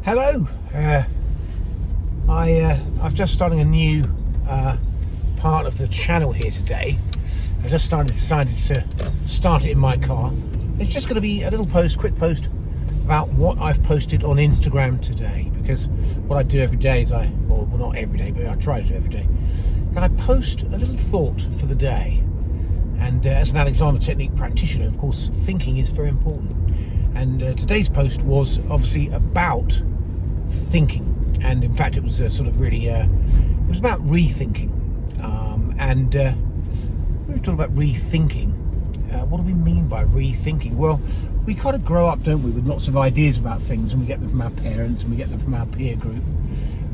Hello. I've just started a new part of the channel here today. I just decided to start it in my car. It's just going to be a little quick post about what I've posted on Instagram today, because what I do every day is well, not every day, but I try to do every day. I post a little thought for the day. And as an Alexander Technique practitioner, of course, thinking is very important. And today's post was obviously about thinking. And in fact, it was it was about rethinking. And when we talk about rethinking, what do we mean by rethinking? Well, we kind of grow up, don't we, with lots of ideas about things, and we get them from our parents, and we get them from our peer group.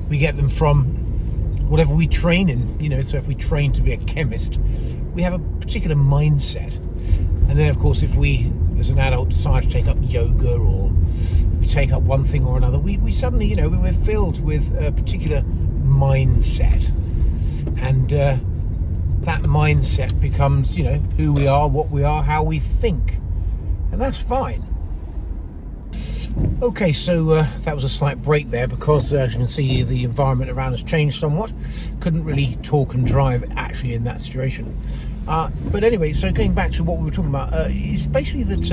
We get them from whatever we train in, so if we train to be a chemist, we have a particular mindset. And then, of course, if we, as an adult, decide to take up yoga or we take up one thing or another, we suddenly, we're filled with a particular mindset. And that mindset becomes, who we are, what we are, how we think. And that's fine. Okay, so that was a slight break there because, as you can see, the environment around has changed somewhat. Couldn't really talk and drive actually in that situation. But anyway, so going back to what we were talking about, is basically that,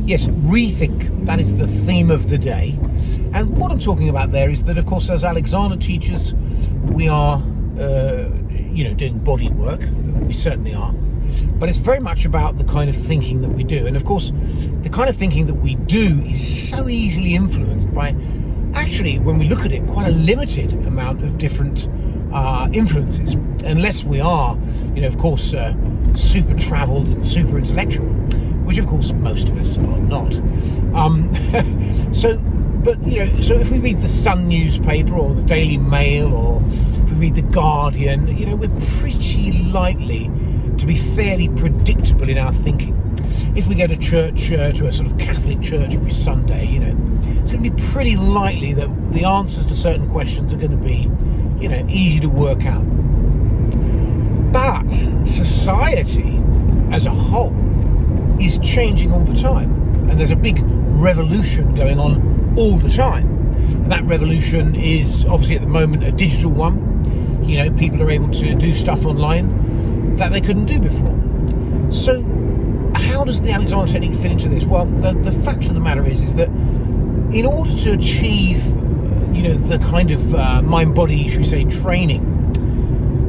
yes, rethink. That is the theme of the day. And what I'm talking about there is that, of course, as Alexander teachers, we are, doing body work. We certainly are. But it's very much about the kind of thinking that we do. And of course, the kind of thinking that we do is so easily influenced by, actually, when we look at it, quite a limited amount of different influences. Unless we are, of course, super traveled and super intellectual, which of course most of us are not. So if we read the Sun newspaper or the Daily Mail, or if we read the Guardian, we're pretty likely to be fairly predictable in our thinking. If we go to church, to a sort of Catholic church every Sunday, it's going to be pretty likely that the answers to certain questions are going to be, easy to work out. But society as a whole is changing all the time. And there's a big revolution going on all the time. And that revolution is obviously at the moment a digital one. People are able to do stuff online that they couldn't do before. So how does the Alexander Technique fit into this? Well, the fact of the matter is that in order to achieve, the kind of mind-body, should we say, training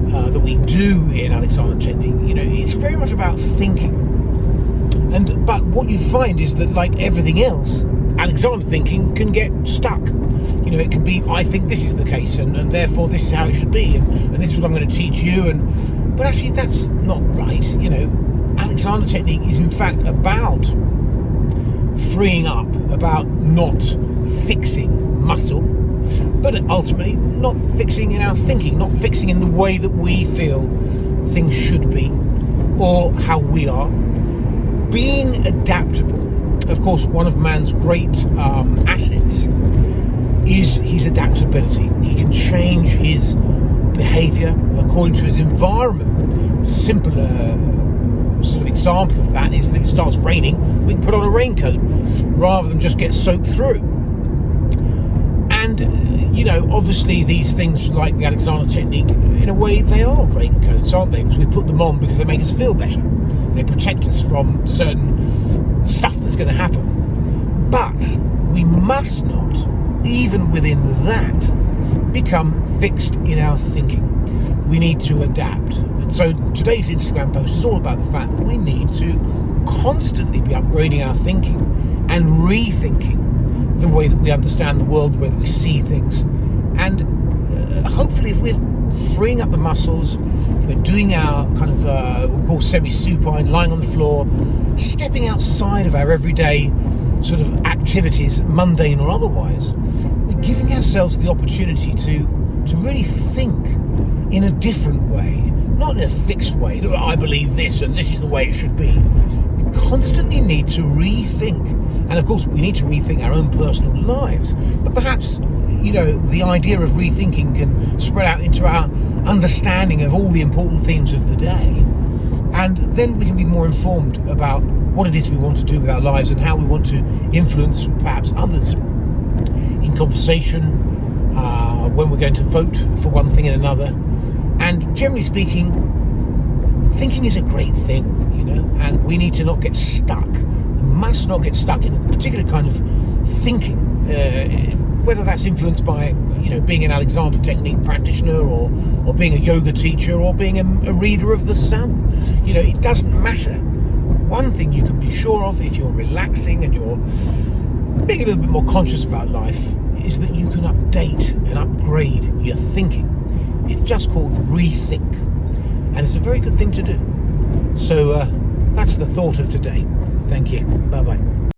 that we do in Alexander Technique, it's very much about thinking. But what you find is that, like everything else, Alexander thinking can get stuck. It can be, I think this is the case, and therefore this is how it should be, and this is what I'm going to teach you. But actually, that's not right. Alexander Technique is in fact about freeing up, about not fixing muscle, but ultimately not fixing in our thinking, not fixing in the way that we feel things should be or how we are. Being adaptable. Of course, one of man's great assets is his adaptability. He can change his behavior according to his environment. A simpler sort of example of that is that if it starts raining, we can put on a raincoat rather than just get soaked through. And obviously these things like the Alexander Technique, in a way they are raincoats, aren't they? Because we put them on because they make us feel better. They protect us from certain stuff that's going to happen. But we must not, even within that, become fixed in our thinking. We need to adapt. And so today's Instagram post is all about the fact that we need to constantly be upgrading our thinking and rethinking the way that we understand the world, the way that we see things. And hopefully if we're freeing up the muscles, if we're doing our kind of what we call semi-supine, lying on the floor, stepping outside of our everyday sort of activities, mundane or otherwise, we're giving ourselves the opportunity to really think in a different way, not in a fixed way. I believe this and this is the way it should be. We constantly need to rethink. And of course, we need to rethink our own personal lives. But perhaps, the idea of rethinking can spread out into our understanding of all the important themes of the day. And then we can be more informed about what it is we want to do with our lives and how we want to influence perhaps others, conversation, when we're going to vote for one thing and another. And generally speaking, thinking is a great thing, you know, and we need to not get stuck. We must not get stuck in a particular kind of thinking, whether that's influenced by, you know, being an Alexander Technique practitioner or being a yoga teacher or being a reader of the Sun. You know, it doesn't matter. One thing you can be sure of, if you're relaxing and you're being a little bit more conscious about life, is that you can update and upgrade your thinking. It's just called rethink, and it's a very good thing to do. So that's the thought of today. Thank you. Bye bye.